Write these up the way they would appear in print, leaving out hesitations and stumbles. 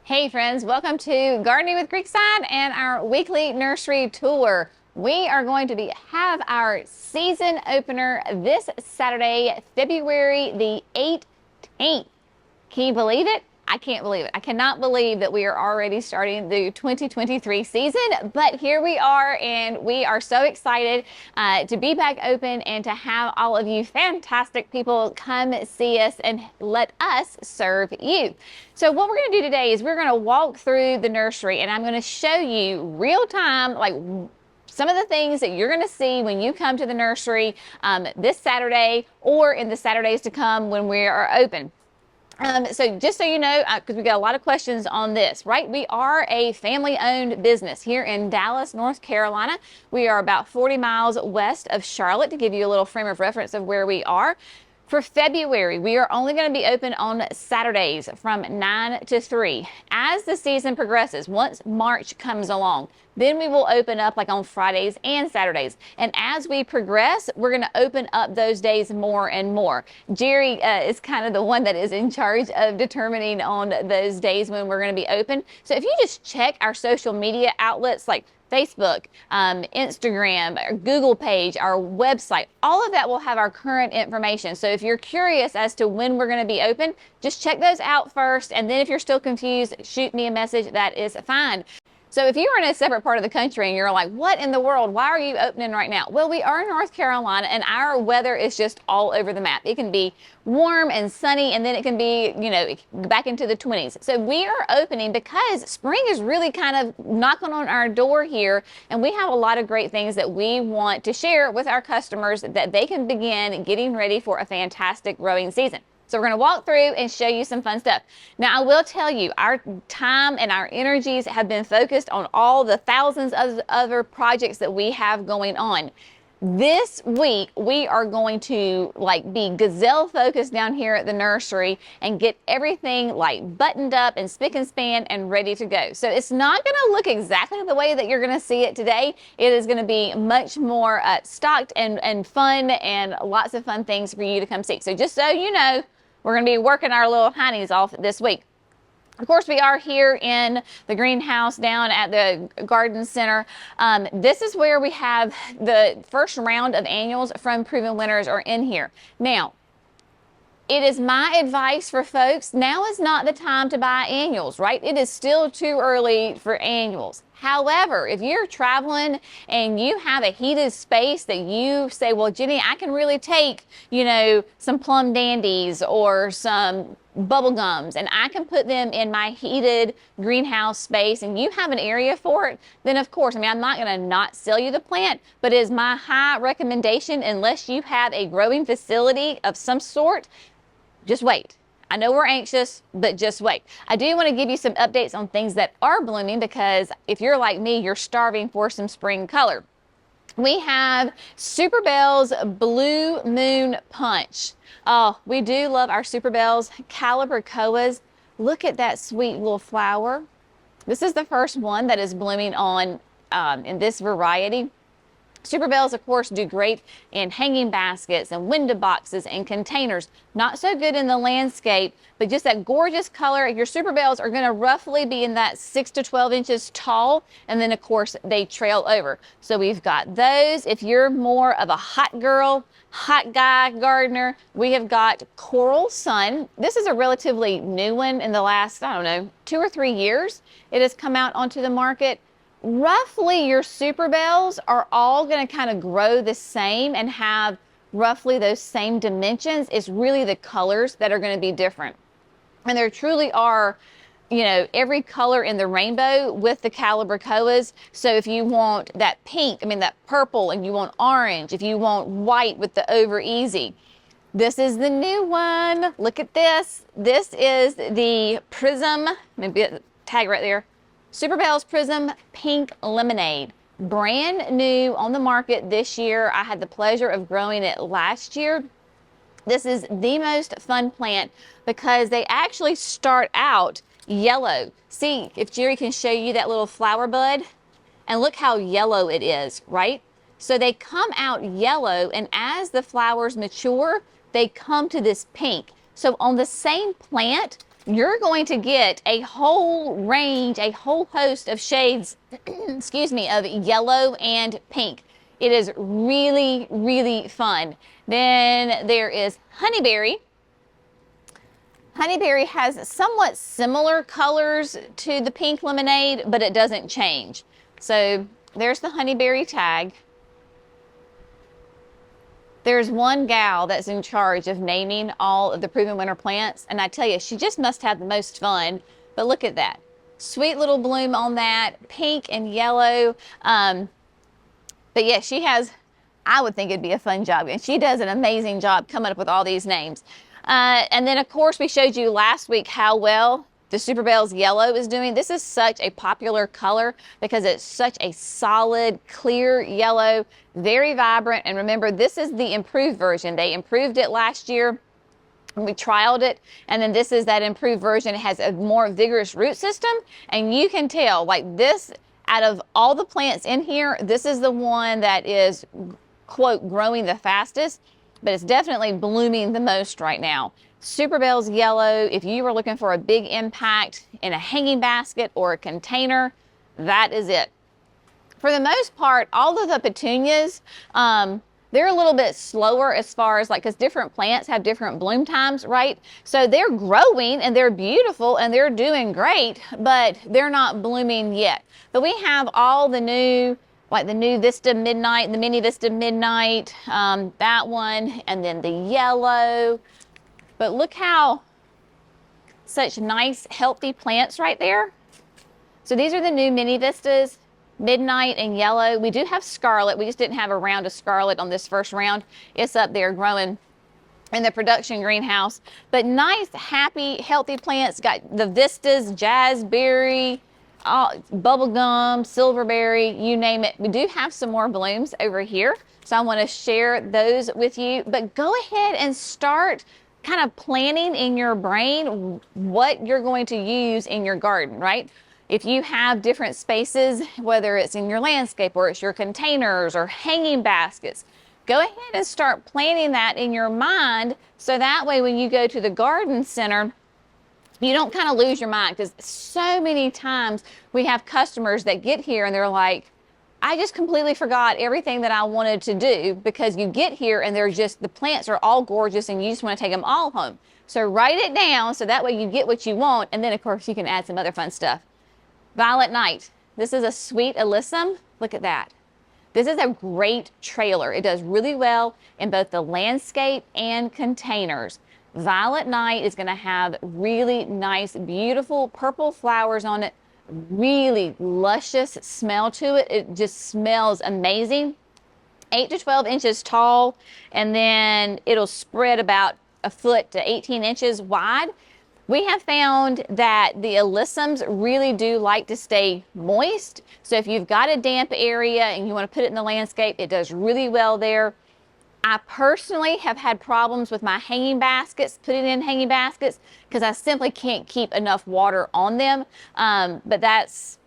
Hey friends, welcome to Gardening with Creekside and our weekly nursery tour. We are going to have our season opener this Saturday, February the 18th. Can you believe it? I can't believe it. I cannot believe that we are already starting the 2023 season, but here we are, and we are so excited to be back open and to have all of you fantastic people come see us and let us serve you. So what we're going to do today is we're going to walk through the nursery, and I'm going to show you real time, like some of the things that you're going to see when you come to the nursery this Saturday or in the Saturdays to come when we are open. So just so you know, because we got a lot of questions on this, right? We are a family-owned business here in Dallas, North Carolina. We are about 40 miles west of Charlotte, to give you a little frame of reference of where we are. For February, we are only going to be open on Saturdays from 9 to 3. As the season progresses, once March comes along, then we will open up like on Fridays and Saturdays. And as we progress, we're going to open up those days more and more. Jerry is kind of the one that is in charge of determining on those days when we're going to be open. So if you just check our social media outlets like Facebook, Instagram, our Google page, our website, all of that will have our current information. So if you're curious as to when we're going to be open, just check those out first. And then if you're still confused, shoot me a message. That is fine. So if you're in a separate part of the country and you're like, what in the world? Why are you opening right now? Well, we are in North Carolina and our weather is just all over the map. It can be warm and sunny, and then it can be, you know, back into the 20s. So we are opening because spring is really kind of knocking on our door here, and we have a lot of great things that we want to share with our customers that they can begin getting ready for a fantastic growing season. So we're going to walk through and show you some fun stuff. Now, I will tell you, our time and our energies have been focused on all the thousands of other projects that we have going on. This week, we are going to be gazelle focused down here at the nursery and get everything buttoned up and spick and span and ready to go. So it's not going to look exactly the way that you're going to see it today. It is going to be much more stocked and fun, and lots of fun things for you to come see. So just so you know, we're going to be working our little honeys off this week. Of course, we are here in the greenhouse down at the garden center. This is where we have the first round of annuals from Proven Winners are in here. Now, it is my advice for folks, now is not the time to buy annuals, right? It is still too early for annuals. However, if you're traveling and you have a heated space that you say, well, Jenny, I can really take, you know, some plum dandies or some bubble gums, and I can put them in my heated greenhouse space, and you have an area for it, then of course, I mean, I'm not going to not sell you the plant, but it is my high recommendation, unless you have a growing facility of some sort, just wait. I know we're anxious, but just wait. I do want to give you some updates on things that are blooming, because if you're like me, you're starving for some spring color. We have Super Bells Blue Moon Punch. Oh, we do love our Super Bells. Calibrachoas. Look at that sweet little flower. This is the first one that is blooming on in this variety. Super Bells, of course, do great in hanging baskets and window boxes and containers. Not so good in the landscape, but just that gorgeous color. Your Super Bells are going to roughly be in that 6 to 12 inches tall, and then, of course, they trail over. So we've got those. If you're more of a hot girl, hot guy gardener, we have got Coral Sun. This is a relatively new one in the last, I don't know, 2 or 3 years. It has come out onto the market. Roughly, your Super Bells are all going to kind of grow the same and have roughly those same dimensions. It's really the colors that are going to be different. And there truly are, you know, every color in the rainbow with the Calibrachoas. So if you want that pink, I mean that purple, and you want orange, if you want white with the Over Easy, this is the new one. Look at this. This is the Prism, maybe tag right there. Super Bells Prism Pink Lemonade. Brand new on the market this year. I had the pleasure of growing it last year. This is the most fun plant because they actually start out yellow. See if Jerry can show you that little flower bud, and look how yellow it is, right? So they come out yellow, and as the flowers mature, they come to this pink. So on the same plant, you're going to get a whole range, a whole host of shades, excuse me, of yellow and pink. It is really, really fun. Then there is Honeyberry. Honeyberry has somewhat similar colors to the pink lemonade, but it doesn't change. So there's the Honeyberry tag. There's one gal that's in charge of naming all of the proven winner plants, and I tell you, she just must have the most fun. But look at that. Sweet little bloom on that, pink and yellow. But yeah, she has, I would think it'd be a fun job, and she does an amazing job coming up with all these names. And then, of course, we showed you last week how well the Super Bells Yellow is doing. This is such a popular color because it's such a solid, clear yellow, very vibrant. And remember, this is the improved version. They improved it last year. We trialed it, and then this is that improved version. It has a more vigorous root system, and you can tell, like this, out of all the plants in here, this is the one that is, quote, growing the fastest, but it's definitely blooming the most right now. Super Bells Yellow, if you were looking for a big impact in a hanging basket or a container, that is it. For the most part, all of the petunias, they're a little bit slower as far as because different plants have different bloom times, right? So they're growing and they're beautiful and they're doing great, but they're not blooming yet. But we have all the new, like the new Vista Midnight, the Mini Vista Midnight, that one, and then the yellow. But look how such nice, healthy plants right there. So these are the new Mini Vistas, Midnight and yellow. We do have scarlet. We just didn't have a round of scarlet on this first round. It's up there growing in the production greenhouse. But nice, happy, healthy plants. Got the Vistas, Jazzberry, bubblegum, silverberry, you name it. We do have some more blooms over here, so I want to share those with you. But go ahead and start kind of planning in your brain what you're going to use in your garden, right? If you have different spaces, whether it's in your landscape or it's your containers or hanging baskets, go ahead and start planning that in your mind, so that way when you go to the garden center, you don't kind of lose your mind. Because so many times we have customers that get here and they're like, I just completely forgot everything that I wanted to do, because you get here and they're just, the plants are all gorgeous and you just want to take them all home. So write it down so that way you get what you want, and then of course you can add some other fun stuff. Violet Night. This is a sweet alyssum. Look at that. This is a great trailer. It does really well in both the landscape and containers. Violet Night is going to have really nice, beautiful purple flowers on it. Really luscious smell to it. It just smells amazing. 8 to 12 inches tall, and then it'll spread about a foot to 18 inches wide. We have found that the alyssums really do like to stay moist. So if you've got a damp area and you want to put it in the landscape, it does really well there. I personally have had problems with my hanging baskets, putting in hanging baskets, because I simply can't keep enough water on them. But that's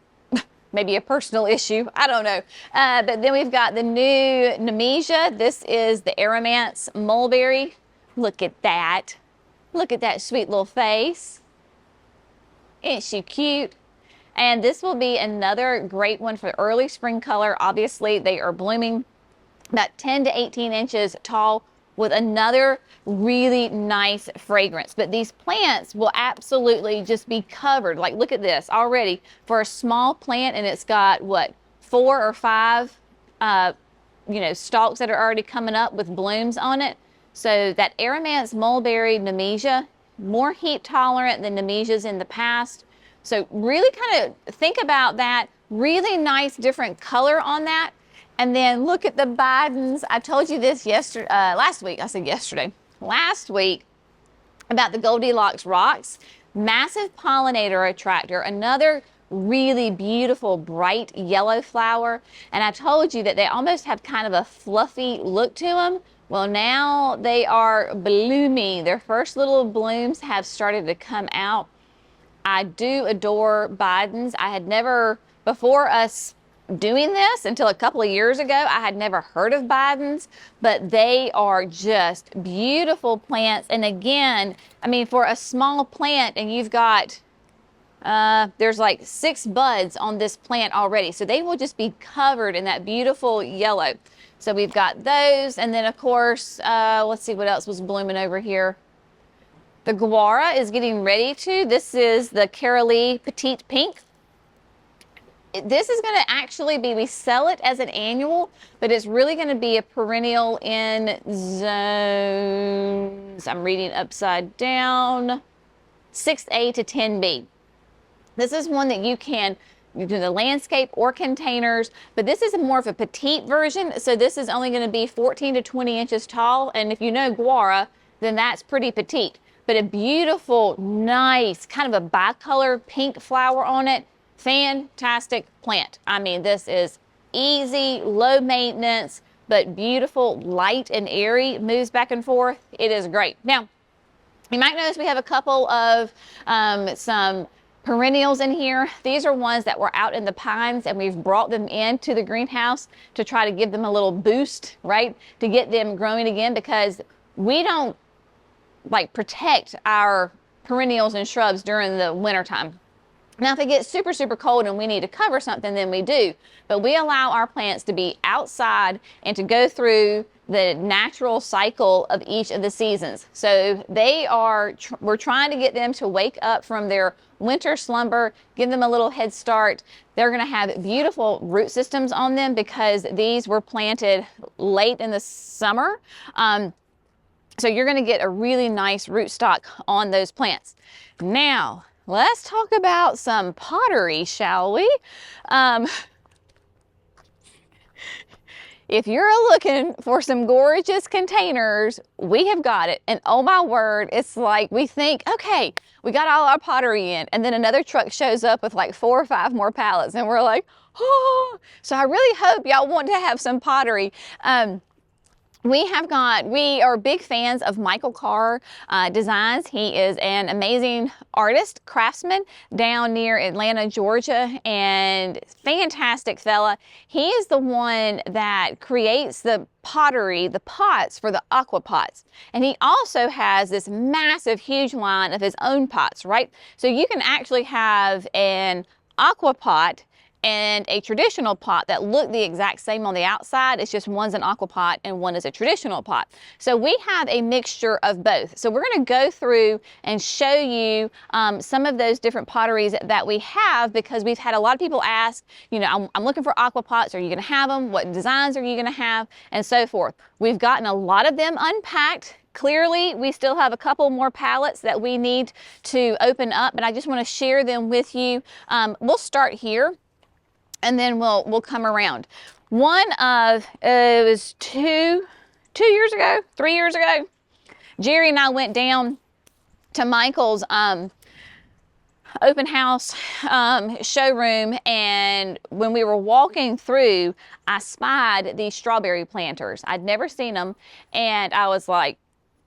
maybe a personal issue. I don't know. But then we've got the new Nemesia. This is the Aromanth Mulberry. Look at that. Look at that sweet little face. Isn't she cute? And this will be another great one for early spring color. Obviously, they are blooming about 10 to 18 inches tall with another really nice fragrance. But these plants will absolutely just be covered. Like, look at this already for a small plant, and it's got what, 4 or 5 stalks that are already coming up with blooms on it. So that Aromanth Mulberry Nemesia, more heat tolerant than Nemesias in the past. So really kind of think about that. Really nice different color on that. And then look at the Bidens. I told you this last week. I said yesterday. Last week about the Goldilocks rocks. Massive pollinator attractor. Another really beautiful bright yellow flower. And I told you that they almost have kind of a fluffy look to them. Well, now they are blooming. Their first little blooms have started to come out. I do adore Bidens. I had never, before us doing this until a couple of years ago. I had never heard of Bidens, but they are just beautiful plants. And again, I mean, for a small plant, and you've got, there's like 6 buds on this plant already. So they will just be covered in that beautiful yellow. So we've got those. And then of course, let's see what else was blooming over here. The guara is getting ready to. This is the Carolee Petite Pink. This is going to actually be, we sell it as an annual, but it's really going to be a perennial in zones, I'm reading upside down, 6A to 10B. This is one that you can do the landscape or containers, but this is more of a petite version. So this is only going to be 14 to 20 inches tall. And if you know guara, then that's pretty petite, but a beautiful, nice, kind of a bicolor pink flower on it. Fantastic plant. I mean, this is easy, low maintenance, but beautiful, light and airy, moves back and forth. It is great. Now, you might notice we have a couple of some perennials in here. These are ones that were out in the pines, and we've brought them into the greenhouse to try to give them a little boost, right? To get them growing again, because we don't like protect our perennials and shrubs during the wintertime. Now, if it gets super, super cold and we need to cover something, then we do. But we allow our plants to be outside and to go through the natural cycle of each of the seasons. So we're trying to get them to wake up from their winter slumber, give them a little head start. They're going to have beautiful root systems on them because these were planted late in the summer. So you're going to get a really nice root stock on those plants. Now, let's talk about some pottery, shall we? If you're looking for some gorgeous containers, we have got it. And oh my word, it's like we think, okay, we got all our pottery in, and then another truck shows up with like 4 or 5 more pallets, and we're like, oh. So I really hope y'all want to have some pottery. We are big fans of Michael Carr Designs. He is an amazing artist, craftsman down near Atlanta, Georgia, and fantastic fella. He is the one that creates the pottery, the pots for the Aqua Pots. And he also has this massive, huge line of his own pots, right? So you can actually have an Aqua Pot and a traditional pot that look the exact same on the outside. It's just one's an aqua pot and one is a traditional pot. So we have a mixture of both. So we're going to go through and show you some of those different potteries that we have, because we've had a lot of people ask, you know, I'm looking for aqua pots. Are you going to have them? What designs are you going to have? And so forth. We've gotten a lot of them unpacked. Clearly, we still have a couple more pallets that we need to open up, but I just want to share them with you. We'll start here, and then we'll come around. One of, it was 3 years ago, Jerry and I went down to Michael's open house showroom, and when we were walking through, I spied these strawberry planters. I'd never seen them, and I was like,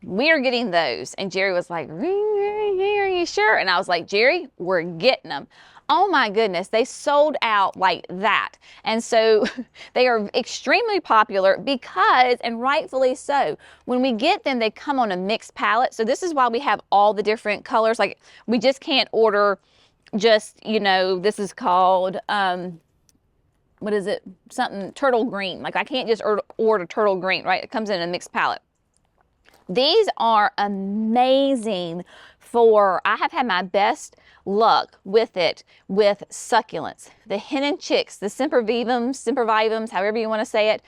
we are getting those. And Jerry was like, are you sure? And I was like, Jerry, we're getting them. Oh my goodness, they sold out like that. And so they are extremely popular because, and rightfully so, when we get them, they come on a mixed palette. So this is why we have all the different colors. Like, we just can't order just, you know, this is called, what is it? Something turtle green. Like, I can't just order turtle green, right? It comes in a mixed palette. These are amazing for, I have had my best luck with it with succulents. The hen and chicks, the sempervivums, however you want to say it,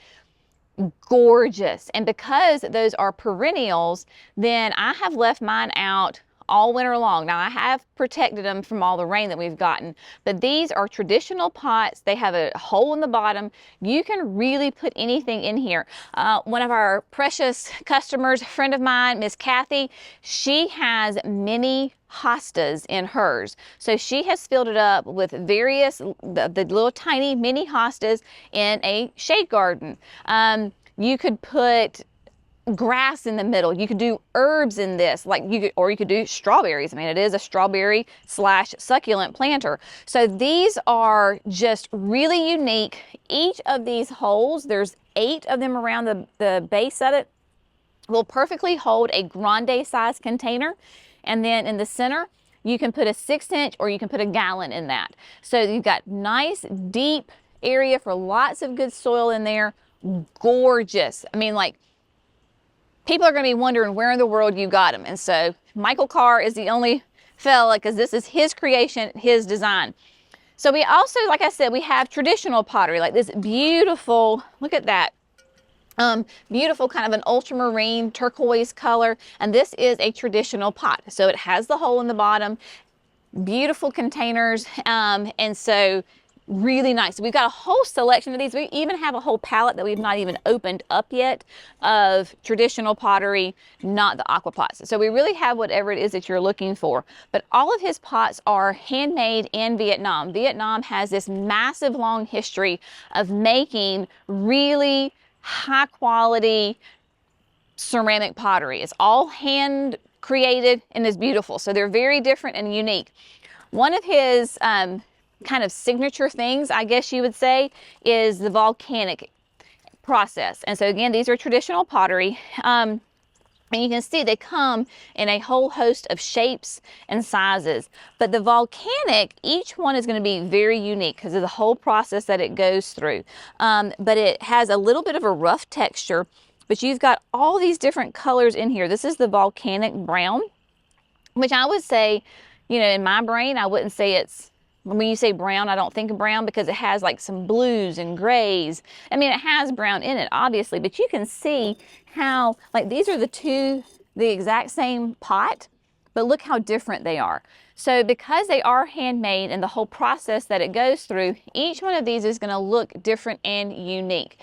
gorgeous. And because those are perennials, then I have left mine out all winter long. Now, I have protected them from all the rain that we've gotten, but these are traditional pots. They have a hole in the bottom. You can really put anything in here. One of our precious customers, a friend of mine, Miss Kathy, she has many hostas in hers. So she has filled it up with various, the little tiny mini hostas in a shade garden. You could put grass in the middle. You could do herbs in this, like you could do strawberries. I mean, it is a strawberry / succulent planter. So these are just really unique. Each of these holes, there's 8 of them around the base of it, will perfectly hold a grande size container. And then in the center, you can put a 6-inch or you can put a gallon in that. So you've got nice, deep area for lots of good soil in there. Gorgeous. I mean, like, people are going to be wondering where in the world you got them. And so Michael Carr is the only fella, because this is his creation, his design. So we also, like I said, we have traditional pottery, like this beautiful, look at that, beautiful kind of an ultramarine turquoise color. And this is a traditional pot. So it has the hole in the bottom, beautiful containers. And so really nice. We've got a whole selection of these. We even have a whole palette that we've not even opened up yet of traditional pottery, not the Aqua Pots. So we really have whatever it is that you're looking for. But all of his pots are handmade in Vietnam. Vietnam has this massive long history of making really high quality ceramic pottery. It's all hand created and is beautiful. So they're very different and unique. One of his kind of signature things, I guess you would say, is the volcanic process. And so again, these are traditional pottery. And you can see they come in a whole host of shapes and sizes. But the volcanic, each one is going to be very unique because of the whole process that it goes through. But it has a little bit of a rough texture, but you've got all these different colors in here. This is the volcanic brown, which I would say, you know, in my brain, I wouldn't say it's, when you say brown, I don't think of brown because it has like some blues and grays. I mean, it has brown in it, obviously, but you can see how, like, these are the exact same pot, but look how different they are. So because they are handmade and the whole process that it goes through, each one of these is going to look different and unique.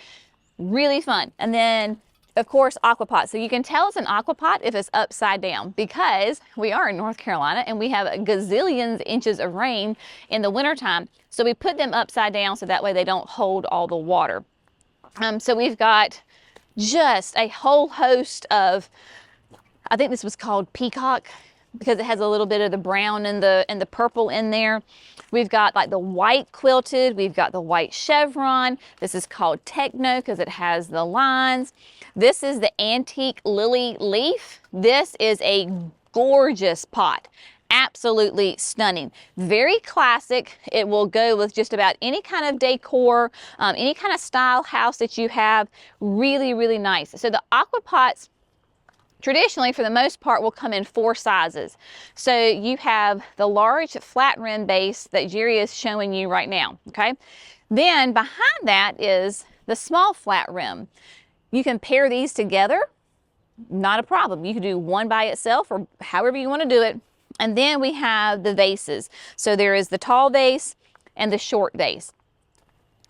Really fun. And then, of course, Aqua Pot. So you can tell it's an Aqua Pot if it's upside down, because we are in North Carolina and we have gazillions inches of rain in the wintertime. So we put them upside down so that way they don't hold all the water. So we've got just a whole host of, I think this was called Peacock because it has a little bit of the brown and the purple in there. We've got like the white quilted, we've got the white chevron. This is called Techno because it has the lines. This is the antique lily leaf. This is a gorgeous pot. Absolutely stunning. Very classic. It will go with just about any kind of decor, any kind of style house that you have. Really, really nice. So the Aqua Pots, traditionally, for the most part, will come in 4 sizes. So you have the large flat rim base that Jerry is showing you right now, okay? Then behind that is the small flat rim. You can pair these together, not a problem. You can do one by itself or however you want to do it. And then we have the vases. So there is the tall vase and the short vase.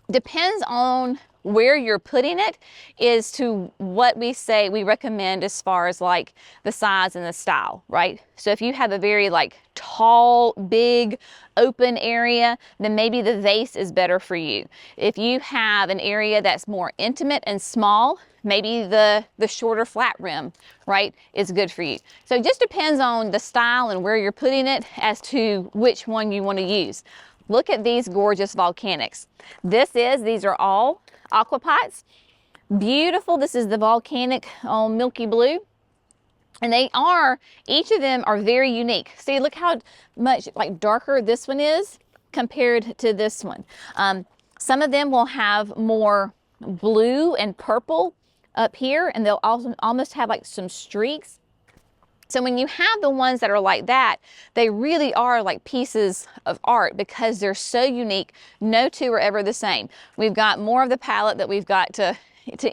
Depends on where you're putting it is to what we say we recommend as far as like the size and the style, right? So if you have a very like tall, big, open area, then maybe the vase is better for you. If you have an area that's more intimate and small, maybe the shorter flat rim, right, is good for you. So it just depends on the style and where you're putting it as to which one you want to use. Look at these gorgeous volcanics. These are all Aqua Pots. Beautiful. This is the volcanic milky blue. And each of them are very unique. See, look how much like darker this one is compared to this one. Some of them will have more blue and purple up here, and they'll also almost have like some streaks. So when you have the ones that are like that, they really are like pieces of art because they're so unique. No two are ever the same. We've got more of the palette that we've got to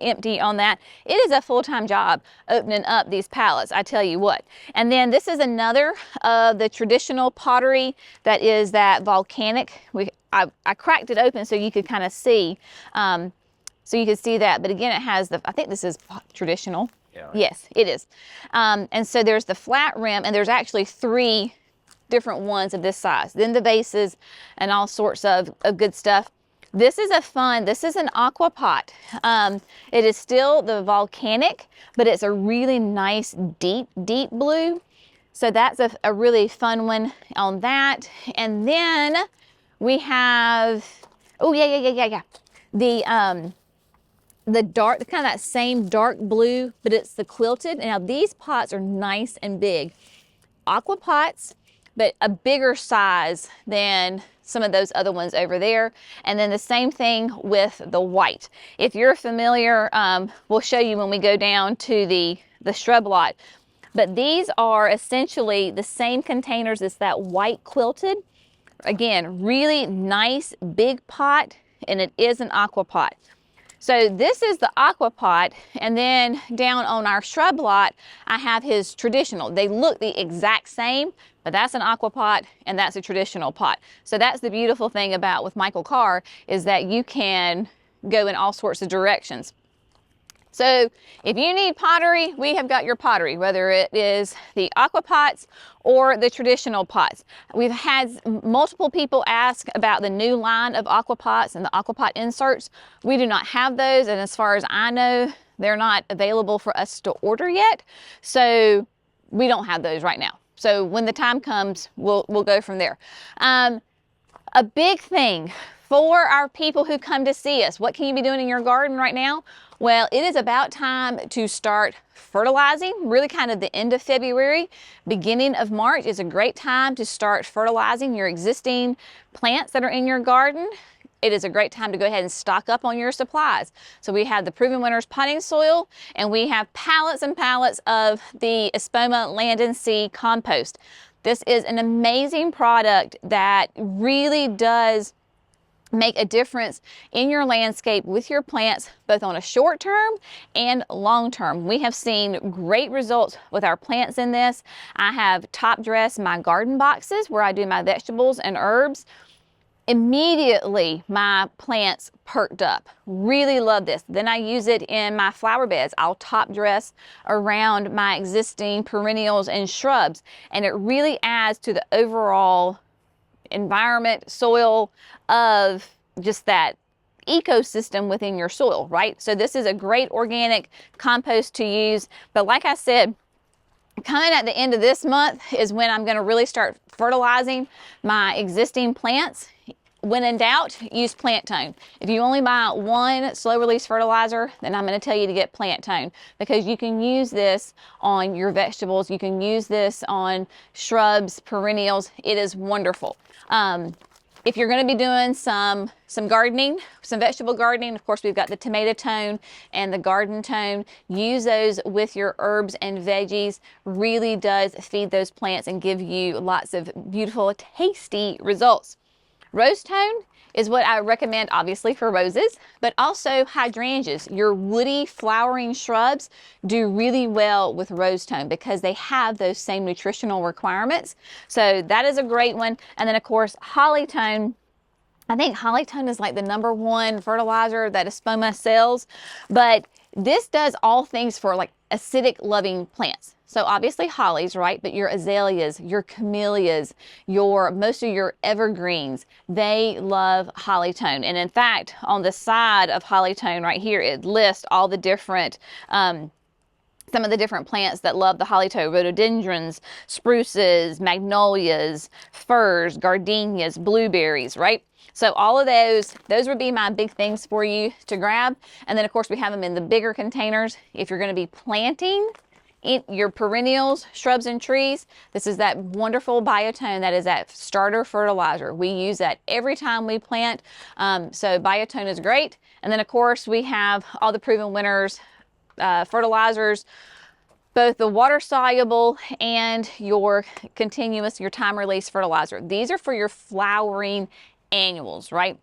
empty on that. It is a full-time job opening up these palettes, I tell you what. And then this is another of the traditional pottery that is that volcanic. I cracked it open so you could kind of see. So you can see that. But again, it has I think this is traditional. Yeah, right. Yes, it is. And so there's the flat rim, and there's actually 3 different ones of this size. Then the vases and all sorts of good stuff. This is an aqua pot. It is still the volcanic, but it's a really nice deep blue. So that's a really fun one on that. And then we have, oh yeah. The dark, kind of that same dark blue, but it's the quilted. Now these pots are nice and big. Aqua pots, but a bigger size than some of those other ones over there. And then the same thing with the white. If you're familiar, we'll show you when we go down to the shrub lot. But these are essentially the same containers as that white quilted. Again, really nice big pot, and it is an aqua pot. So this is the aqua pot, and then down on our shrub lot, I have his traditional. They look the exact same, but that's an aqua pot and that's a traditional pot. So that's the beautiful thing about with Michael Carr, is that you can go in all sorts of directions. So if you need pottery, we have got your pottery, whether it is the aqua pots or the traditional pots. We've had multiple people ask about the new line of aqua pots and the aqua pot inserts. We do not have those, and as far as I know, they're not available for us to order yet. So we don't have those right now. So when the time comes, we'll go from there. A big thing for our people who come to see us, what can you be doing in your garden right now? Well, it is about time to start fertilizing, really kind of the end of February. Beginning of March is a great time to start fertilizing your existing plants that are in your garden. It is a great time to go ahead and stock up on your supplies. So we have the Proven Winners potting soil, and we have pallets and pallets of the Espoma Land and Sea compost. This is an amazing product that really does make a difference in your landscape with your plants, both on a short term and long term. We have seen great results with our plants in this. I have top dressed my garden boxes where I do my vegetables and herbs. Immediately my plants perked up. Really love this. Then I use it in my flower beds. I'll top dress around my existing perennials and shrubs, and it really adds to the overall environment, soil of just that ecosystem within your soil, right? So this is a great organic compost to use. But like I said, coming at the end of this month is when I'm going to really start fertilizing my existing plants. When in doubt, use plant tone. If you only buy one slow release fertilizer, then I'm going to tell you to get plant tone, because you can use this on your vegetables. You can use this on shrubs, perennials. It is wonderful. If you're going to be doing some gardening, some vegetable gardening, of course, we've got the tomato tone and the garden tone. Use those with your herbs and veggies. Really does feed those plants and give you lots of beautiful, tasty results. Rose tone is what I recommend, obviously, for roses, but also hydrangeas. Your woody flowering shrubs do really well with rose tone because they have those same nutritional requirements. So that is a great one. And then, of course, holly tone. I think holly tone is like the #1 fertilizer that Espoma sells, but this does all things for like acidic loving plants. So obviously hollies, right? But your azaleas, your camellias, most of your evergreens, they love holly tone. And in fact, on the side of holly tone right here, it lists all the different, some of the different plants that love the holly tone: rhododendrons, spruces, magnolias, firs, gardenias, blueberries, right? So all of those would be my big things for you to grab. And then of course we have them in the bigger containers. If you're going to be planting in your perennials, shrubs, and trees, this is that wonderful biotone that is that starter fertilizer. We use that every time we plant. So biotone is great. And then of course we have all the Proven Winners fertilizers, both the water soluble and your continuous, your time release fertilizer. These are for your flowering annuals, right?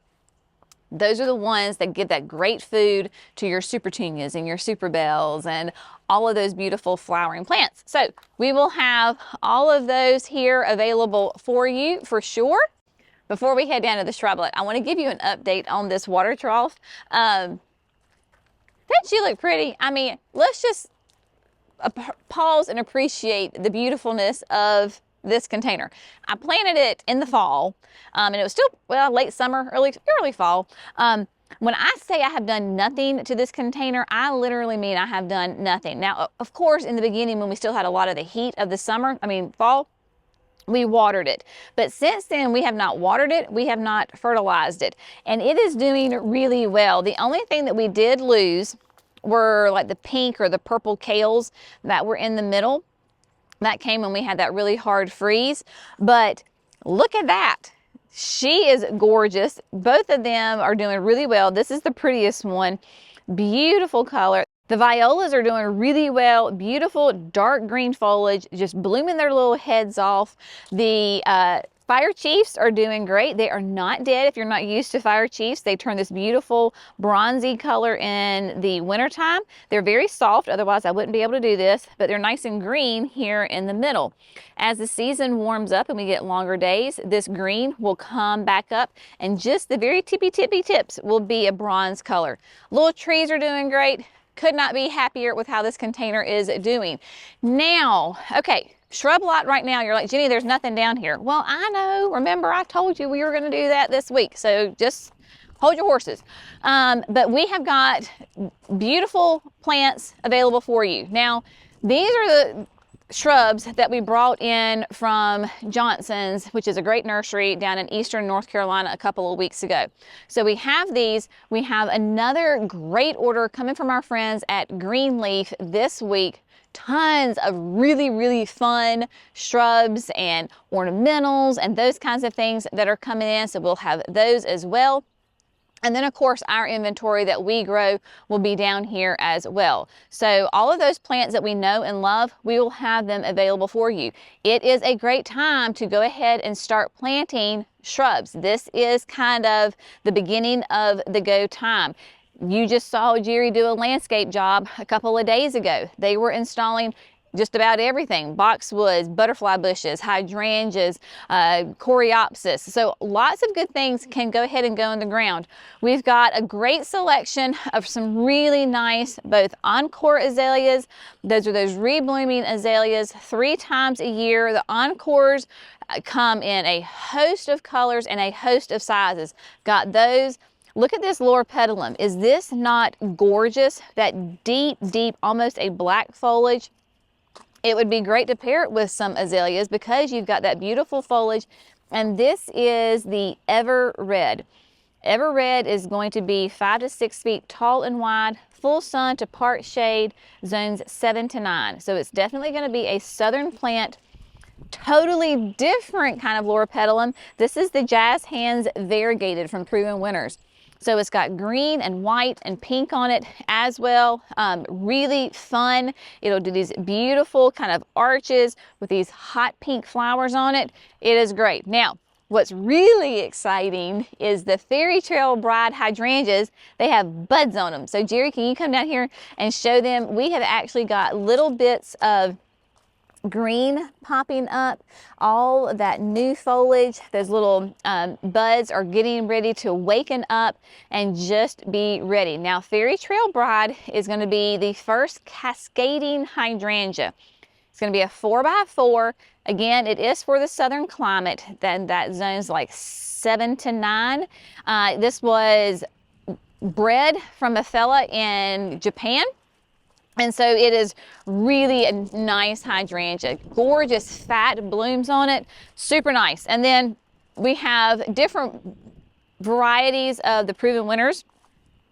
Those are the ones that give that great food to your supertunias and your superbells and all of those beautiful flowering plants. So we will have all of those here available for you for sure. Before we head down to the shrublet, I want to give you an update on this water trough. Doesn't she look pretty? I mean, let's just pause and appreciate the beautifulness of this container. I planted it in the fall, and it was still, well, late summer, early fall. When I say I have done nothing to this container, I literally mean I have done nothing. Now, of course, in the beginning, when we still had a lot of the heat of the fall, we watered it. But since then, we have not watered it. We have not fertilized it. And it is doing really well. The only thing that we did lose were like the pink or the purple kales that were in the middle. That came when we had that really hard freeze. But look at that. She is gorgeous. Both of them are doing really well. This is the prettiest one. Beautiful color. The violas are doing really well. Beautiful dark green foliage, just blooming their little heads off. The fire chiefs are doing great. They are not dead. If you're not used to fire chiefs, they turn this beautiful bronzy color in the wintertime. They're very soft, otherwise I wouldn't be able to do this, but they're nice and green here in the middle. As the season warms up and we get longer days, this green will come back up and just the very tippy tips will be a bronze color. Little trees are doing great. Could not be happier with how this container is doing. Now, okay, shrub lot right now, you're like, Jenny, there's nothing down here. Well, I know. Remember, I told you we were going to do that this week. So just hold your horses. But we have got beautiful plants available for you. Now, these are the shrubs that we brought in from Johnson's, which is a great nursery down in eastern North Carolina a couple of weeks ago. So we have these. We have another great order coming from our friends at Greenleaf this week. Tons of really fun shrubs and ornamentals and those kinds of things that are coming in. So we'll have those as well. And then, of course, our inventory that we grow will be down here as well. So all of those plants that we know and love, we will have them available for you. It is a great time to go ahead and start planting shrubs. This is kind of the beginning of the go time. You just saw Jerry do a landscape job a couple of days ago. They were installing just about everything: boxwoods, butterfly bushes, hydrangeas, coreopsis. So lots of good things can go ahead and go in the ground. We've got a great selection of some really nice both Encore Azaleas. Those are those reblooming azaleas 3 times a year. The Encores come in a host of colors and a host of sizes. Got those. Look at this loropetalum. Is this not gorgeous? That deep, almost a black foliage. It would be great to pair it with some azaleas because you've got that beautiful foliage. And this is the Ever Red. Ever Red is going to be 5 to 6 feet tall and wide, full sun to part shade, zones 7 to 9. So it's definitely going to be a southern plant. Totally different kind of loropetalum. This is the Jazz Hands Variegated from Proven Winners. So it's got green and white and pink on it as well. Really fun. It'll do these beautiful kind of arches with these hot pink flowers on it. It is great. Now, what's really exciting is the Fairy Trail Bride hydrangeas. They have buds on them. So Jerry, can you come down here and show them? We have actually got little bits of green popping up, all that new foliage. Those little buds are getting ready to waken up and just be ready. Now, Fairy Trail Bride is going to be the first cascading hydrangea. It's going to be a 4x4. Again, it is for the southern climate. Then that zone's like 7 to 9. This was bred from a fella in Japan. And so it is really a nice hydrangea. Gorgeous fat blooms on it. Super nice. And then we have different varieties of the Proven Winners.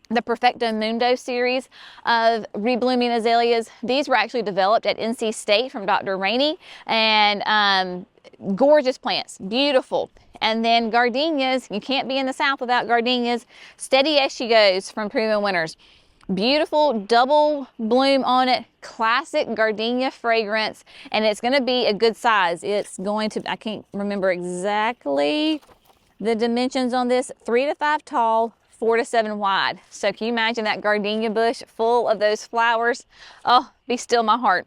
The Perfecto Mundo series of reblooming azaleas. These were actually developed at NC State from Dr. Rainey. And gorgeous plants. Beautiful. And then gardenias. You can't be in the South without gardenias. Steady as she goes from Proven Winners. Beautiful double bloom on it, classic gardenia fragrance, and it's going to be a good size. It's going to, I can't remember exactly the dimensions on this, 3 to 5 tall, 4 to 7 wide. So can you imagine that gardenia bush full of those flowers? Oh, be still my heart.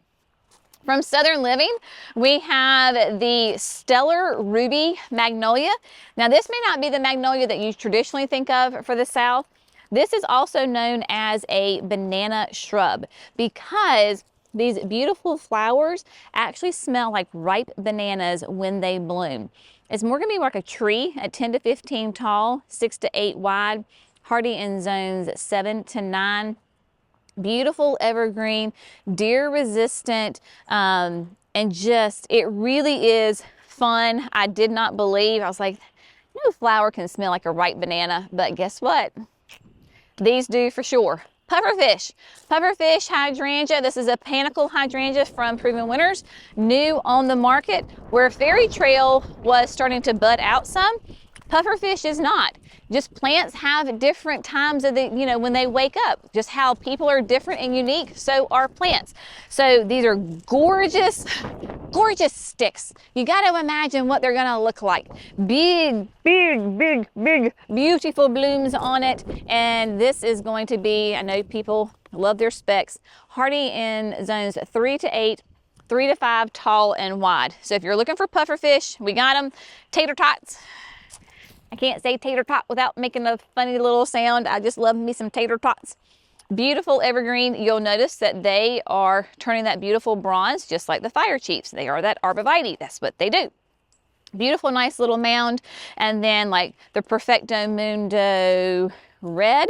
From Southern Living, we have the Stellar Ruby Magnolia. Now, this may not be the magnolia that you traditionally think of for the South. This is also known as a banana shrub because These beautiful flowers actually smell like ripe bananas when they bloom. It's more gonna be like a tree at 10 to 15 tall, 6 to 8 wide, hardy in zones 7 to 9. Beautiful evergreen, deer resistant, and just, it really is fun. I did not believe, I was like, no flower can smell like a ripe banana, but guess what? These do for sure. Pufferfish hydrangea. This is a Panicle Hydrangea from Proven Winners, new on the market. Where Fairy Trail was starting to bud out some, pufferfish is not. Just plants have different times of the, when they wake up. Just how people are different and unique, so are plants. So these are gorgeous, gorgeous sticks. You got to imagine what they're gonna look like. Big, big, big, big, beautiful blooms on it. And this is going to be, I know people love their specs, hardy in zones 3 to 8, 3 to 5 tall and wide. So if you're looking for pufferfish, we got them. Tater tots. I can't say tater tot without making a funny little sound. I just love me some tater tots. Beautiful evergreen. You'll notice that they are turning that beautiful bronze, just like the fire chiefs. They are that arborvitae. That's what they do. Beautiful, nice little mound. And then like the Perfecto Mundo Red.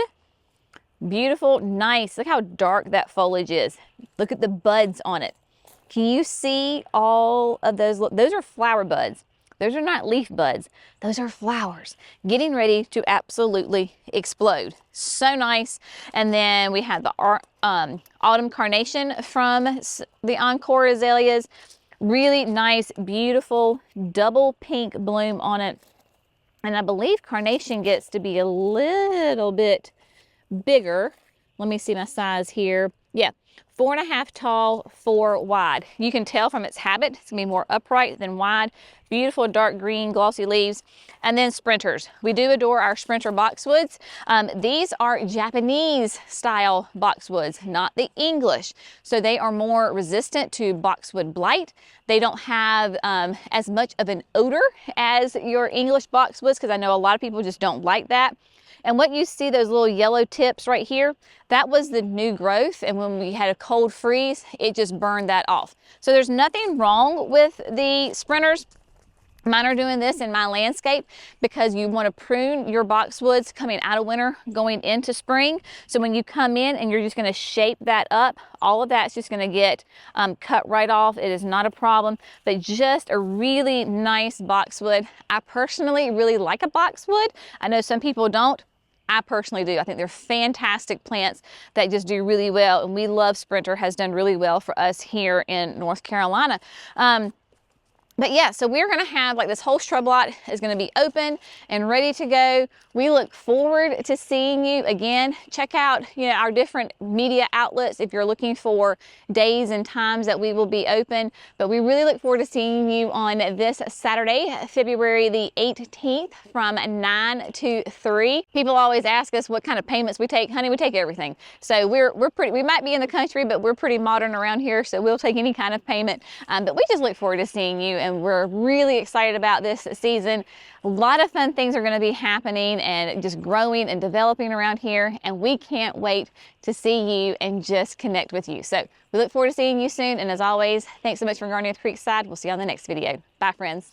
Beautiful, nice. Look how dark that foliage is. Look at the buds on it. Can you see all of those? Those are flower buds. Those are not leaf buds. Those are flowers getting ready to absolutely explode. So nice. And then we had the autumn carnation from the Encore Azaleas. Really nice, beautiful double pink bloom on it. And I believe carnation gets to be a little bit bigger. Let me see my size here. Yeah, 4.5 tall, 4 wide. You can tell from its habit, it's gonna be more upright than wide. Beautiful dark green glossy leaves. And then sprinters. We do adore our sprinter boxwoods. These are Japanese style boxwoods, not the English. So they are more resistant to boxwood blight. They don't have as much of an odor as your English boxwoods, because I know a lot of people just don't like that. And what you see, those little yellow tips right here, that was the new growth. And when we had a cold freeze, it just burned that off. So there's nothing wrong with the sprinters. Mine are doing this in my landscape because you want to prune your boxwoods coming out of winter, going into spring. So when you come in and you're just going to shape that up, all of that's just going to get cut right off. It is not a problem, but just a really nice boxwood. I personally really like a boxwood. I know some people don't. I personally do. I think they're fantastic plants that just do really well. And we love Sprinter, has done really well for us here in North Carolina. But yeah, so we're gonna have like this whole shrub lot is gonna be open and ready to go. We look forward to seeing you again. Check out, our different media outlets if you're looking for days and times that we will be open. But we really look forward to seeing you on this Saturday, February the 18th from 9 to 3. People always ask us what kind of payments we take. Honey, we take everything. So we might be in the country, but we're pretty modern around here. So we'll take any kind of payment. But we just look forward to seeing you. And we're really excited about this season. A lot of fun things are going to be happening and just growing and developing around here. And we can't wait to see you and just connect with you. So we look forward to seeing you soon. And as always, thanks so much for gardening with Creekside. We'll see you on the next video. Bye, friends.